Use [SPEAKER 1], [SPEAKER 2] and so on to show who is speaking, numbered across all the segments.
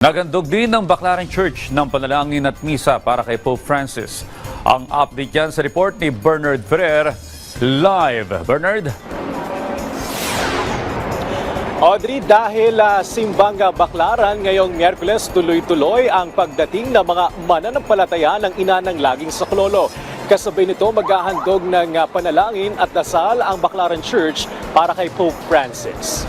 [SPEAKER 1] Nagandog din ng Baclaran Church ng panalangin at misa para kay Pope Francis. Ang update yan sa report ni Bernard Ferrer. Live. Bernard?
[SPEAKER 2] Audrey, dahil Simbanga Baclaran ngayong Miyerkules, tuloy-tuloy ang pagdating ng mga mananampalataya ng Ina ng Laging Saklolo. Kasabay nito maghahandog ng panalangin at dasal ang Baclaran Church para kay Pope Francis.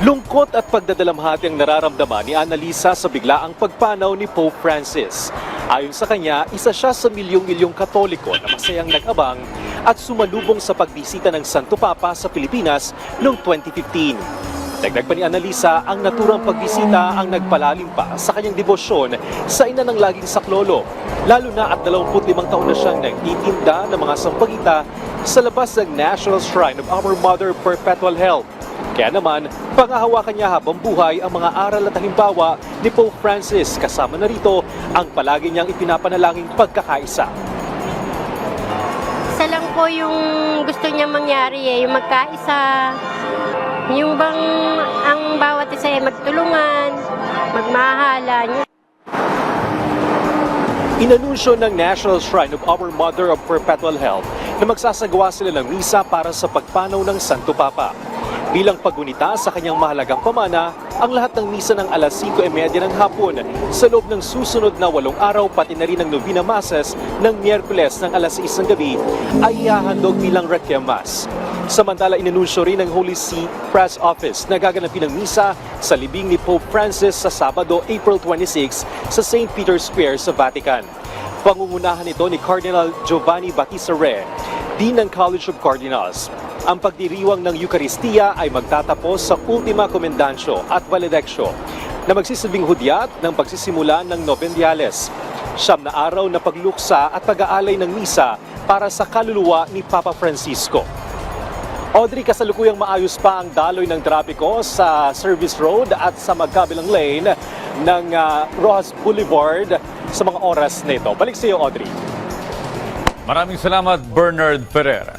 [SPEAKER 2] Lungkot at pagdadalamhati ang nararamdaman ni Annalisa sa biglaang pagpanaw ni Pope Francis. Ayon sa kanya, isa siya sa milyong-milyong Katoliko na masayang nag-abang at sumalubong sa pagbisita ng Santo Papa sa Pilipinas noong 2015. Dagdag pa ni Annalisa, ang naturang pagbisita ang nagpalalim pa sa kanyang debosyon sa Ina ng Laging Saklolo, lalo na at 25 taon na siyang nagtitinda ng mga sampagita sa labas ng National Shrine of Our Mother Perpetual Health. Kaya naman, pangahawakan niya habang buhay ang mga aral at halimbawa ni Pope Francis, kasama na rito ang palagi niyang ipinapanalangin pagkakaisa.
[SPEAKER 3] Isa lang po yung gusto niya mangyari yung magkaisa. Yung bang ang bawat isa ay magtulungan, magmahalan.
[SPEAKER 2] Inanunsyo ng National Shrine of Our Mother of Perpetual Health na magsasagawa sila ng misa para sa pagpanaw ng Santo Papa. Bilang paggunita sa kanyang mahalagang pamana, ang lahat ng misa ng alas 5:30 ng hapon sa loob ng susunod na 8 araw pati na rin ng Novena Masses ng Miyerkules ng alas 6 ng gabi ay ihahandog bilang Requiem Mass. Samantala, inanunsyo rin ng Holy See Press Office na gaganapin ang misa sa libing ni Pope Francis sa Sabado, April 26 sa St. Peter's Square sa Vatican. Pangungunahan ito ni Cardinal Giovanni Battista Re, Dean ng College of Cardinals. Ang pagdiriwang ng Eucharistia ay magtatapos sa Ultima Commendatio at Valedictio na magsisilbing hudyat ng pagsisimula ng Novendiales. 9 na araw na pagluksa at pag-aalay ng misa para sa kaluluwa ni Papa Francisco. Audrey, kasalukuyang maayos pa ang daloy ng trapiko sa Service Road at sa magkabilang lane ng Rojas Boulevard sa mga oras na ito. Balik sa iyo, Audrey.
[SPEAKER 1] Maraming salamat, Bernard Ferrer.